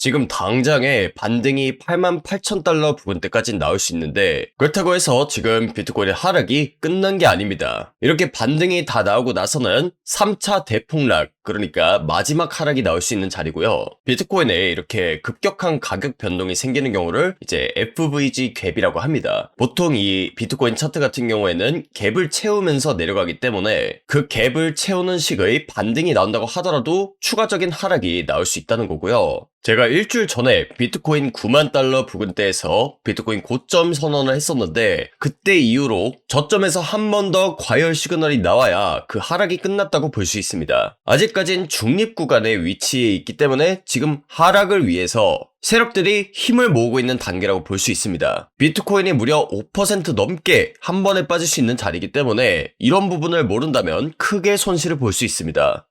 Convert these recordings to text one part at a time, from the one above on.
지금 당장에 반등이 88,000달러 부근대까지 나올 수 있는데 그렇다고 해서 지금 비트코인의 하락이 끝난 게 아닙니다. 이렇게 반등이 다 나오고 나서는 3차 대폭락, 그러니까 마지막 하락이 나올 수 있는 자리고요. 비트코인에 이렇게 급격한 가격 변동이 생기는 경우를 이제 FVG 갭이라고 합니다. 보통 이 비트코인 차트 같은 경우에는 갭을 채우면서 내려가기 때문에 그 갭을 채우는 식의 반등이 나온다고 하더라도 추가적인 하락이 나올 수 있다는 거고요. 제가 일주일 전에 비트코인 9만 달러 부근대에서 비트코인 고점 선언을 했었는데 그때 이후로 저점에서 한 번 더 과열 시그널이 나와야 그 하락이 끝났다고 볼 수 있습니다. 아직까진 중립 구간에 위치해 있기 때문에 지금 하락을 위해서 세력들이 힘을 모으고 있는 단계라고 볼 수 있습니다. 비트코인이 무려 5% 넘게 한 번에 빠질 수 있는 자리이기 때문에 이런 부분을 모른다면 크게 손실을 볼 수 있습니다.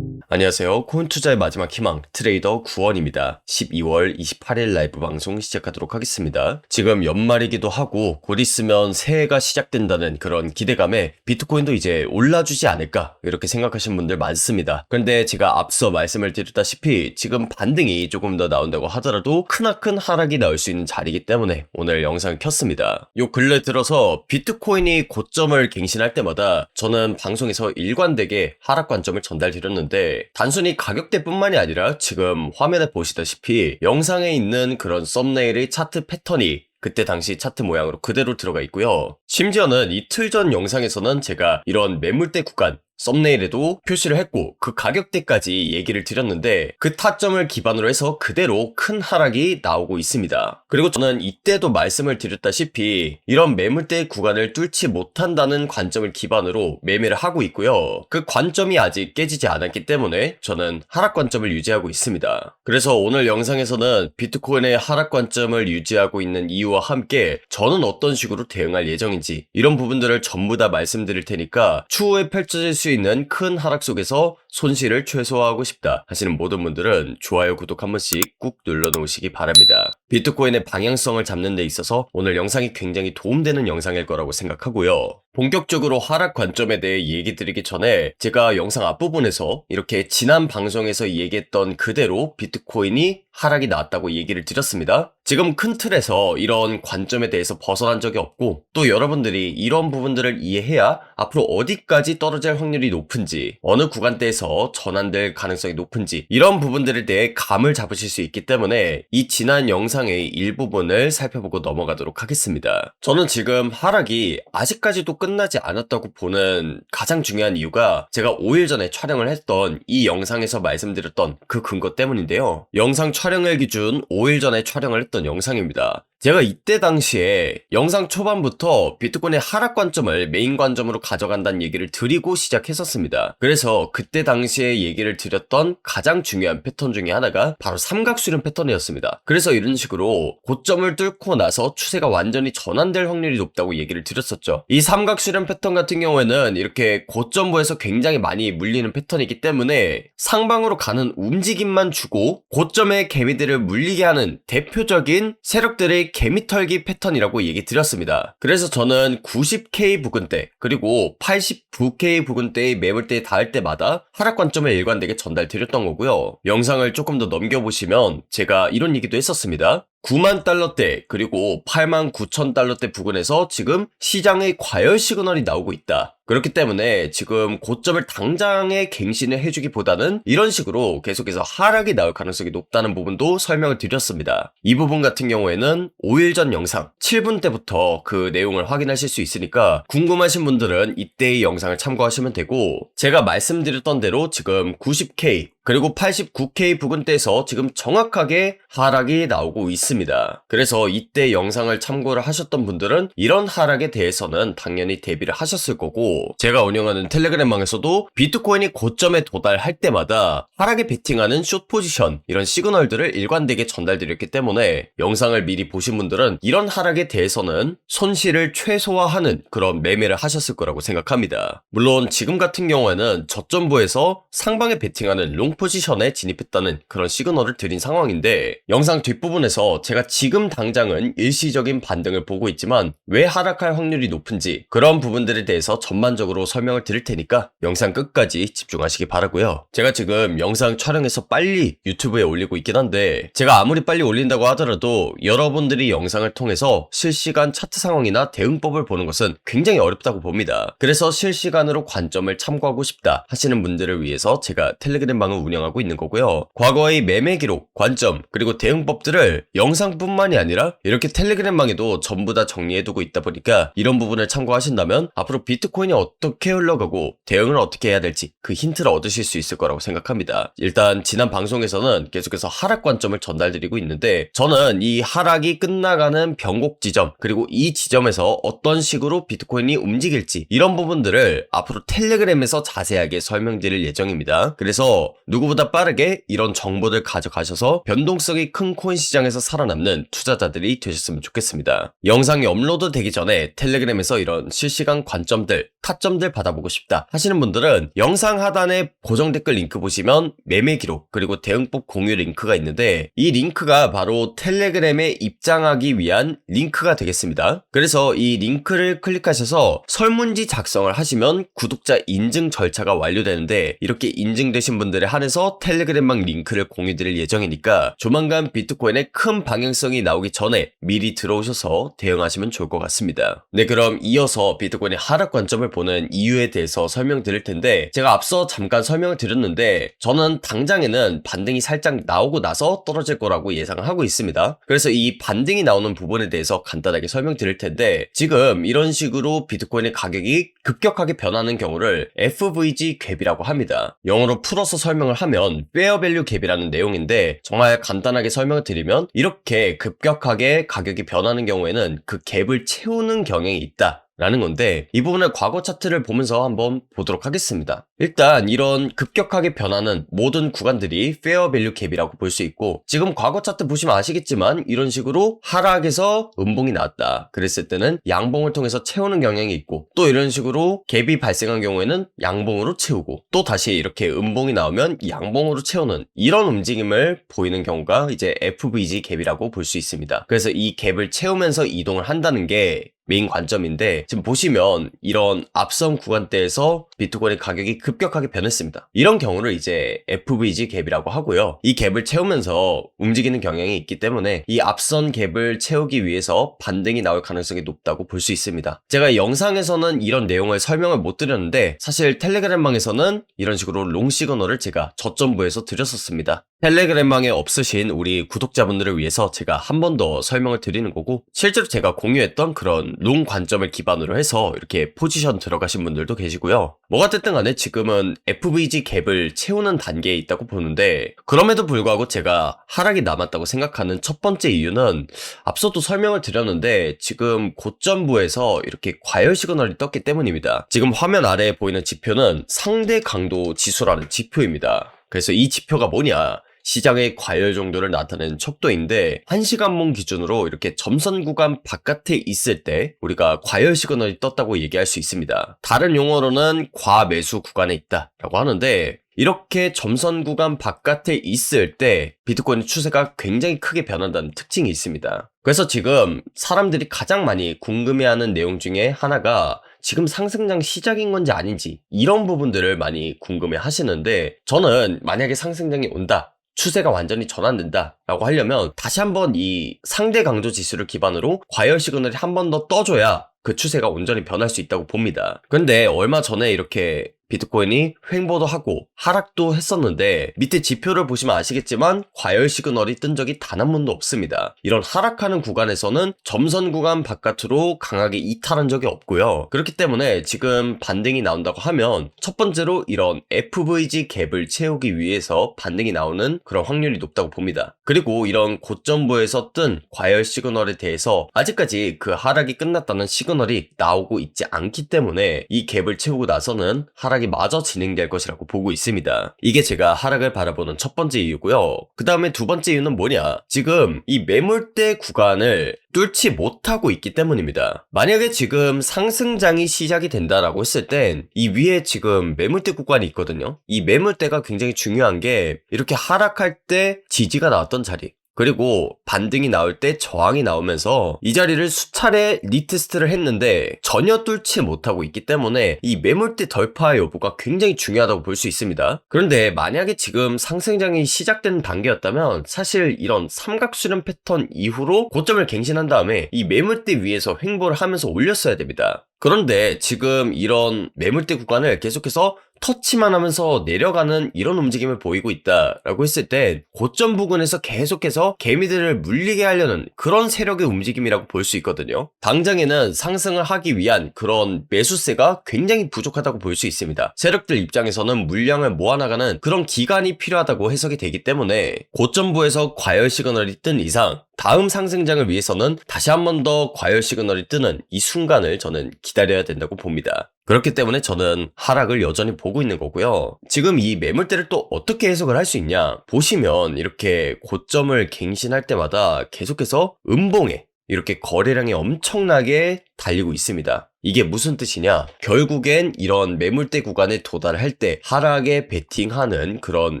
안녕하세요. 코인 투자의 마지막 희망 트레이더 구원입니다. 12월 28일 라이브 방송 시작하도록 하겠습니다. 지금 연말이기도 하고 곧 있으면 새해가 시작된다는 그런 기대감에 비트코인도 이제 올라주지 않을까 이렇게 생각하시는 분들 많습니다. 그런데 제가 앞서 말씀을 드렸다시피 지금 반등이 조금 더 나온다고 하더라도 크나큰 하락이 나올 수 있는 자리이기 때문에 오늘 영상을 켰습니다. 요 근래 들어서 비트코인이 고점을 갱신할 때마다 저는 방송에서 일관되게 하락 관점을 전달드렸는데 단순히 가격대뿐만이 아니라 지금 화면에 보시다시피 영상에 있는 그런 썸네일의 차트 패턴이 그때 당시 차트 모양으로 그대로 들어가 있고요. 심지어는 이틀 전 영상에서는 제가 이런 매물대 구간 썸네일에도 표시를 했고 그 가격대까지 얘기를 드렸는데 그 타점을 기반으로 해서 그대로 큰 하락이 나오고 있습니다. 그리고 저는 이때도 말씀을 드렸다시피 이런 매물대 구간을 뚫지 못한다는 관점을 기반으로 매매를 하고 있고요. 그 관점이 아직 깨지지 않았기 때문에 저는 하락 관점을 유지하고 있습니다. 그래서 오늘 영상에서는 비트코인의 하락 관점을 유지하고 있는 이유와 함께 저는 어떤 식으로 대응할 예정인지 이런 부분들을 전부 다 말씀드릴 테니까 추후에 펼쳐질 수 있는 큰 하락 속에서 손실을 최소화하고 싶다 하시는 모든 분들은 좋아요, 구독 한 번씩 꾹 눌러놓으시기 바랍니다. 비트코인의 방향성을 잡는 데 있어서 오늘 영상이 굉장히 도움되는 영상일 거라고 생각하고요. 본격적으로 하락 관점에 대해 얘기 드리기 전에 제가 영상 앞부분에서 이렇게 지난 방송에서 얘기했던 그대로 비트코인이 하락이 나왔다고 얘기를 드렸습니다. 지금 큰 틀에서 이런 관점에 대해서 벗어난 적이 없고 또 여러분들이 이런 부분들을 이해해야 앞으로 어디까지 떨어질 확률이 높은지 어느 구간대에서 전환될 가능성이 높은지 이런 부분들에 대해 감을 잡으실 수 있기 때문에 이 지난 영상의 일부분을 살펴보고 넘어가도록 하겠습니다. 저는 지금 하락이 아직까지도 끝나지 않았다고 보는 가장 중요한 이유가 제가 5일 전에 촬영을 했던 이 영상에서 말씀드렸던 그 근거 때문인데요. 영상 촬영일 기준 5일 전에 촬영을 했던 영상입니다. 제가 이때 당시에 영상 초반부터 비트코인의 하락 관점을 메인 관점으로 가져간다는 얘기를 드리고 시작했었습니다. 그래서 그때 당시에 얘기를 드렸던 가장 중요한 패턴 중에 하나가 바로 삼각수렴 패턴이었습니다. 그래서 이런 식으로 고점을 뚫고 나서 추세가 완전히 전환될 확률이 높다고 얘기를 드렸었죠. 이 삼각수렴 패턴 같은 경우에는 이렇게 고점부에서 굉장히 많이 물리는 패턴이기 때문에 상방으로 가는 움직임만 주고 고점의 개미들을 물리게 하는 대표적인 세력들의 개미털기 패턴이라고 얘기 드렸습니다. 그래서 저는 90K 부근대 그리고 89K 부근대의 매물대에 닿을 때마다 하락 관점을 일관되게 전달 드렸던 거고요. 영상을 조금 더 넘겨보시면 제가 이런 얘기도 했었습니다. 9만 달러대 그리고 8만 9천 달러대 부근에서 지금 시장의 과열 시그널이 나오고 있다. 그렇기 때문에 지금 고점을 당장에 갱신을 해주기보다는 이런 식으로 계속해서 하락이 나올 가능성이 높다는 부분도 설명을 드렸습니다. 이 부분 같은 경우에는 5일 전 영상 7분 때부터 그 내용을 확인하실 수 있으니까 궁금하신 분들은 이때의 영상을 참고하시면 되고 제가 말씀드렸던 대로 지금 90K 그리고 89K 부근대에서 지금 정확하게 하락이 나오고 있습니다. 그래서 이때 영상을 참고를 하셨던 분들은 이런 하락에 대해서는 당연히 대비를 하셨을 거고 제가 운영하는 텔레그램방에서도 비트코인이 고점에 도달할 때마다 하락에 베팅하는 숏 포지션 이런 시그널들을 일관되게 전달드렸기 때문에 영상을 미리 보신 분들은 이런 하락에 대해서는 손실을 최소화하는 그런 매매를 하셨을 거라고 생각합니다. 물론 지금 같은 경우에는 저점부에서 상방에 베팅하는 롱 롱 포지션에 진입했다는 그런 시그널을 드린 상황인데, 영상 뒷부분에서 제가 지금 당장은 일시적인 반등을 보고 있지만 왜 하락할 확률이 높은지 그런 부분들에 대해서 전반적으로 설명을 드릴 테니까 영상 끝까지 집중하시기 바라고요. 제가 지금 영상 촬영해서 빨리 유튜브에 올리고 있긴 한데, 제가 아무리 빨리 올린다고 하더라도 여러분들이 영상을 통해서 실시간 차트 상황이나 대응법을 보는 것은 굉장히 어렵다고 봅니다. 그래서 실시간으로 관점을 참고하고 싶다 하시는 분들을 위해서 제가 텔레그램 방을 운영하고 있는 거고요. 과거의 매매 기록, 관점, 그리고 대응법들을 영상뿐만이 아니라 이렇게 텔레그램 방에도 전부 다 정리해두고 있다 보니까 이런 부분을 참고하신다면 앞으로 비트코인이 어떻게 흘러가고 대응을 어떻게 해야 될지 그 힌트를 얻으실 수 있을 거라고 생각합니다. 일단 지난 방송에서는 계속해서 하락 관점을 전달드리고 있는데, 저는 이 하락이 끝나가는 변곡 지점, 그리고 이 지점에서 어떤 식으로 비트코인이 움직일지 이런 부분들을 앞으로 텔레그램에서 자세하게 설명드릴 예정입니다. 그래서 누구보다 빠르게 이런 정보들 가져가셔서 변동성이 큰 코인 시장에서 살아남는 투자자들이 되셨으면 좋겠습니다. 영상이 업로드 되기 전에 텔레그램에서 이런 실시간 관점들, 타점들 받아보고 싶다 하시는 분들은 영상 하단에 고정 댓글 링크 보시면 매매 기록 그리고 대응법 공유 링크가 있는데, 이 링크가 바로 텔레그램에 입장하기 위한 링크가 되겠습니다. 그래서 이 링크를 클릭하셔서 설문지 작성을 하시면 구독자 인증 절차가 완료되는데, 이렇게 인증되신 분들에 한해서 텔레그램방 링크를 공유드릴 예정이니까 조만간 비트코인의 큰 방향성이 나오기 전에 미리 들어오셔서 대응하시면 좋을 것 같습니다. 네, 그럼 이어서 비트코인의 하락 관점을 보는 이유에 대해서 설명드릴 텐데, 제가 앞서 잠깐 설명을 드렸는데 저는 당장에는 반등이 살짝 나오고 나서 떨어질 거라고 예상을 하고 있습니다. 그래서 이 반등이 나오는 부분에 대해서 간단하게 설명드릴 텐데, 지금 이런 식으로 비트코인의 가격이 급격하게 변하는 경우를 FVG 갭이라고 합니다. 영어로 풀어서 설명을 하면 페어 밸류 갭이라는 내용인데, 정말 간단하게 설명을 드리면 이렇게 급격하게 가격이 변하는 경우에는 그 갭을 채우는 경향이 있다 라는 건데, 이 부분을 과거 차트를 보면서 한번 보도록 하겠습니다. 일단 이런 급격하게 변하는 모든 구간들이 페어 밸류 갭이라고 볼 수 있고, 지금 과거 차트 보시면 아시겠지만 이런 식으로 하락에서 음봉이 나왔다 그랬을 때는 양봉을 통해서 채우는 경향이 있고, 또 이런 식으로 갭이 발생한 경우에는 양봉으로 채우고, 또 다시 이렇게 음봉이 나오면 양봉으로 채우는 이런 움직임을 보이는 경우가 이제 FVG 갭이라고 볼 수 있습니다. 그래서 이 갭을 채우면서 이동을 한다는 게 메인 관점인데, 지금 보시면 이런 앞선 구간대에서 비트코인의 가격이 급격하게 변했습니다. 이런 경우를 이제 FVG 갭이라고 하고요. 이 갭을 채우면서 움직이는 경향이 있기 때문에 이 앞선 갭을 채우기 위해서 반등이 나올 가능성이 높다고 볼 수 있습니다. 제가 영상에서는 이런 내용을 설명을 못 드렸는데, 사실 텔레그램방에서는 이런 식으로 롱 시그널을 제가 저점부에서 드렸었습니다. 텔레그램방에 없으신 우리 구독자분들을 위해서 제가 한 번 더 설명을 드리는 거고, 실제로 제가 공유했던 그런 롱 관점을 기반으로 해서 이렇게 포지션 들어가신 분들도 계시고요. 뭐가 됐든 간에 지금은 FVG 갭을 채우는 단계에 있다고 보는데, 그럼에도 불구하고 제가 하락이 남았다고 생각하는 첫 번째 이유는 앞서도 설명을 드렸는데, 지금 고점부에서 이렇게 과열 시그널이 떴기 때문입니다. 지금 화면 아래에 보이는 지표는 상대 강도 지수라는 지표입니다. 그래서 이 지표가 뭐냐? 시장의 과열 정도를 나타내는 척도인데, 1시간봉 기준으로 이렇게 점선 구간 바깥에 있을 때 우리가 과열 시그널이 떴다고 얘기할 수 있습니다. 다른 용어로는 과매수 구간에 있다라고 하는데, 이렇게 점선 구간 바깥에 있을 때 비트코인의 추세가 굉장히 크게 변한다는 특징이 있습니다. 그래서 지금 사람들이 가장 많이 궁금해하는 내용 중에 하나가 지금 상승장 시작인 건지 아닌지, 이런 부분들을 많이 궁금해 하시는데, 저는 만약에 상승장이 온다, 추세가 완전히 전환된다 라고 하려면 다시 한번 이 상대 강도 지수를 기반으로 과열 시그널이 한 번 더 떠줘야 그 추세가 온전히 변할 수 있다고 봅니다. 근데 얼마 전에 이렇게 비트코인이 횡보도 하고 하락도 했었는데, 밑에 지표를 보시면 아시겠지만 과열 시그널이 뜬 적이 단 한 번도 없습니다. 이런 하락하는 구간에서는 점선 구간 바깥으로 강하게 이탈한 적이 없고요. 그렇기 때문에 지금 반등이 나온다고 하면 첫 번째로 이런 FVG 갭을 채우기 위해서 반등이 나오는 그런 확률이 높다고 봅니다. 그리고 이런 고점부에서 뜬 과열 시그널에 대해서 아직까지 그 하락이 끝났다는 시그널이 나오고 있지 않기 때문에 이 갭을 채우고 나서는 하락이 마저 진행될 것이라고 보고 있습니다. 이게 제가 하락을 바라보는 첫 번째 이유고요. 그 다음에 두 번째 이유는 뭐냐? 지금 이 매물대 구간을 뚫지 못하고 있기 때문입니다. 만약에 지금 상승장이 시작이 된다라고 했을 땐 이 위에 지금 매물대 구간이 있거든요. 이 매물대가 굉장히 중요한 게 이렇게 하락할 때 지지가 나왔던 자리, 그리고 반등이 나올 때 저항이 나오면서 이 자리를 수차례 리테스트를 했는데 전혀 뚫지 못하고 있기 때문에 이 매물대 돌파 여부가 굉장히 중요하다고 볼 수 있습니다. 그런데 만약에 지금 상승장이 시작된 단계였다면 사실 이런 삼각수렴 패턴 이후로 고점을 갱신한 다음에 이 매물대 위에서 횡보를 하면서 올렸어야 됩니다. 그런데 지금 이런 매물대 구간을 계속해서 터치만 하면서 내려가는 이런 움직임을 보이고 있다라고 했을 때 고점 부근에서 계속해서 개미들을 물리게 하려는 그런 세력의 움직임이라고 볼 수 있거든요. 당장에는 상승을 하기 위한 그런 매수세가 굉장히 부족하다고 볼 수 있습니다. 세력들 입장에서는 물량을 모아나가는 그런 기간이 필요하다고 해석이 되기 때문에 고점부에서 과열 시그널이 뜬 이상 다음 상승장을 위해서는 다시 한 번 더 과열 시그널이 뜨는 이 순간을 저는 기다려야 된다고 봅니다. 그렇기 때문에 저는 하락을 여전히 보고 있는 거고요. 지금 이 매물대를 또 어떻게 해석을 할 수 있냐? 보시면 이렇게 고점을 갱신할 때마다 계속해서 음봉에 이렇게 거래량이 엄청나게 달리고 있습니다. 이게 무슨 뜻이냐? 결국엔 이런 매물대 구간에 도달할 때 하락에 베팅하는 그런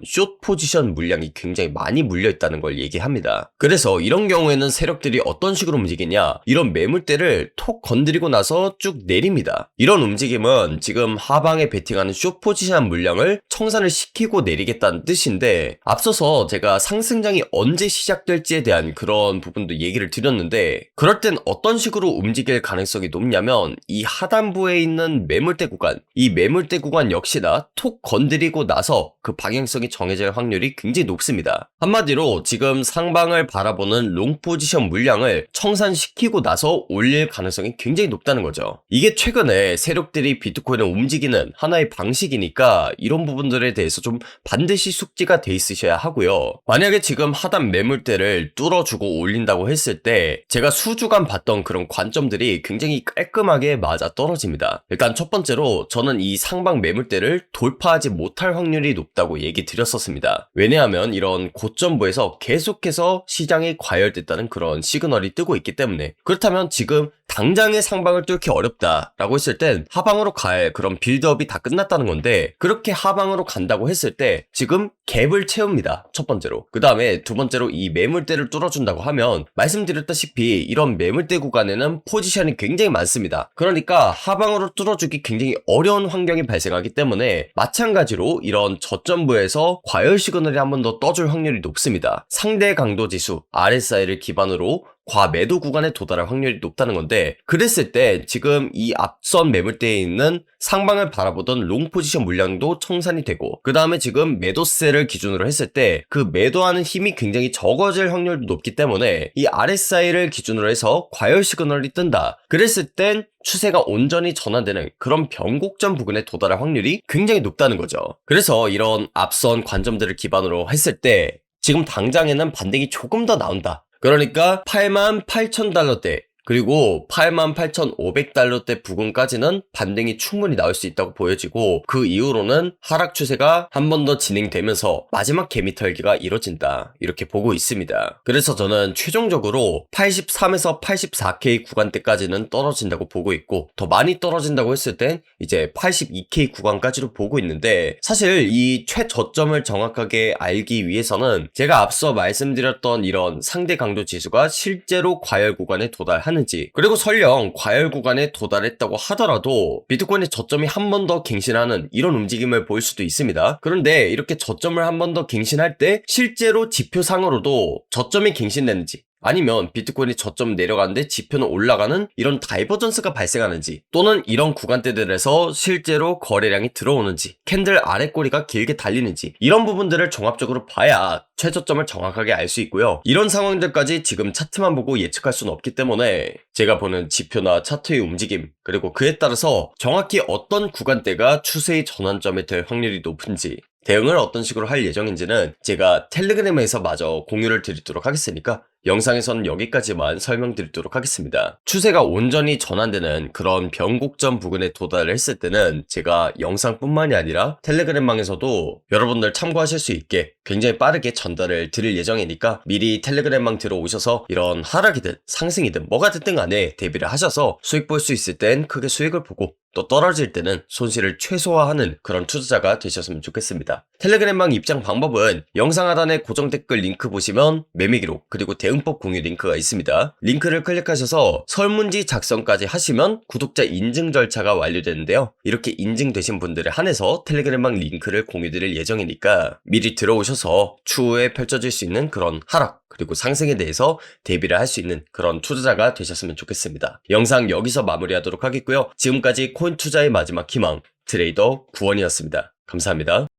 숏 포지션 물량이 굉장히 많이 물려있다는 걸 얘기합니다. 그래서 이런 경우에는 세력들이 어떤 식으로 움직이냐? 이런 매물대를 톡 건드리고 나서 쭉 내립니다. 이런 움직임은 지금 하방에 베팅하는 숏 포지션 물량을 청산을 시키고 내리겠다는 뜻인데, 앞서서 제가 상승장이 언제 시작될지에 대한 그런 부분도 얘기를 드렸는데, 그럴 땐 어떤 식으로 움직일 가능성이 높냐면 이 하단부에 있는 매물대 구간, 이 매물대 구간 역시나 톡 건드리고 나서 그 방향성이 정해질 확률이 굉장히 높습니다. 한마디로 지금 상방을 바라보는 롱 포지션 물량을 청산시키고 나서 올릴 가능성이 굉장히 높다는 거죠. 이게 최근에 세력들이 비트코인을 움직이는 하나의 방식이니까 이런 부분들에 대해서 좀 반드시 숙지가 돼 있으셔야 하고요. 만약에 지금 하단 매물대를 뚫어주고 올린다고 했을 때 제가 수주간 봤던 그런 관점들이 굉장히 깔끔하게 맞아 떨어집니다. 일단 첫 번째로 저는 이 상방 매물대를 돌파하지 못할 확률이 높다고 얘기 드렸었습니다. 왜냐하면 이런 고점부에서 계속해서 시장이 과열됐다는 그런 시그널이 뜨고 있기 때문에. 그렇다면 지금 당장의 상방을 뚫기 어렵다라고 했을 땐 하방으로 갈 그런 빌드업이 다 끝났다는 건데, 그렇게 하방으로 간다고 했을 때 지금 갭을 채웁니다. 첫 번째로. 그 다음에 두 번째로 이 매물대를 뚫어준다고 하면 말씀드렸다시피 이런 매물대 구간에는 포지션이 굉장히 많습니다. 그러니까 하방으로 뚫어주기 굉장히 어려운 환경이 발생하기 때문에 마찬가지로 이런 저점부에서 과열 시그널이 한 번 더 떠줄 확률이 높습니다. 상대 강도 지수 RSI를 기반으로 과매도 구간에 도달할 확률이 높다는 건데, 그랬을 때 지금 이 앞선 매물대에 있는 상방을 바라보던 롱 포지션 물량도 청산이 되고, 그 다음에 지금 매도세를 기준으로 했을 때 그 매도하는 힘이 굉장히 적어질 확률도 높기 때문에 이 RSI를 기준으로 해서 과열 시그널이 뜬다. 그랬을 땐 추세가 온전히 전환되는 그런 변곡점 부근에 도달할 확률이 굉장히 높다는 거죠. 그래서 이런 앞선 관점들을 기반으로 했을 때 지금 당장에는 반등이 조금 더 나온다. 그러니까 88,000달러대 그리고 88,500달러대 부근까지는 반등이 충분히 나올 수 있다고 보여지고, 그 이후로는 하락 추세가 한 번 더 진행되면서 마지막 개미 털기가 이뤄진다, 이렇게 보고 있습니다. 그래서 저는 최종적으로 83에서 84K 구간대까지는 떨어진다고 보고 있고, 더 많이 떨어진다고 했을 땐 이제 82K 구간까지로 보고 있는데, 사실 이 최저점을 정확하게 알기 위해서는 제가 앞서 말씀드렸던 이런 상대 강도 지수가 실제로 과열 구간에 도달하는, 그리고 설령 과열 구간에 도달했다고 하더라도 비트코인의 저점이 한 번 더 갱신하는 이런 움직임을 보일 수도 있습니다. 그런데 이렇게 저점을 한 번 더 갱신할 때 실제로 지표상으로도 저점이 갱신되는지, 아니면 비트코인이 저점 내려가는데 지표는 올라가는 이런 다이버전스가 발생하는지, 또는 이런 구간대들에서 실제로 거래량이 들어오는지, 캔들 아래 꼬리가 길게 달리는지, 이런 부분들을 종합적으로 봐야 최저점을 정확하게 알 수 있고요. 이런 상황들까지 지금 차트만 보고 예측할 수는 없기 때문에 제가 보는 지표나 차트의 움직임, 그리고 그에 따라서 정확히 어떤 구간대가 추세의 전환점이 될 확률이 높은지, 대응을 어떤 식으로 할 예정인지는 제가 텔레그램에서 마저 공유를 드리도록 하겠으니까 영상에서는 여기까지만 설명드리도록 하겠습니다. 추세가 온전히 전환되는 그런 변곡점 부근에 도달을 했을 때는 제가 영상뿐만이 아니라 텔레그램망에서도 여러분들 참고하실 수 있게 굉장히 빠르게 전달을 드릴 예정이니까 미리 텔레그램망 들어오셔서 이런 하락이든 상승이든 뭐가 됐든 간에 대비를 하셔서 수익 볼 수 있을 땐 크게 수익을 보고 또 떨어질 때는 손실을 최소화하는 그런 투자자가 되셨으면 좋겠습니다. 텔레그램망 입장 방법은 영상 하단에 고정 댓글 링크 보시면 매매 기록 그리고 대응법 공유 링크가 있습니다. 링크를 클릭하셔서 설문지 작성까지 하시면 구독자 인증 절차가 완료되는데요. 이렇게 인증되신 분들에 한해서 텔레그램망 링크를 공유드릴 예정이니까 미리 들어오셔서 추후에 펼쳐질 수 있는 그런 하락 그리고 상승에 대해서 대비를 할 수 있는 그런 투자자가 되셨으면 좋겠습니다. 영상 여기서 마무리하도록 하겠고요. 지금까지 코인 투자의 마지막 희망 트레이더 구원이었습니다. 감사합니다.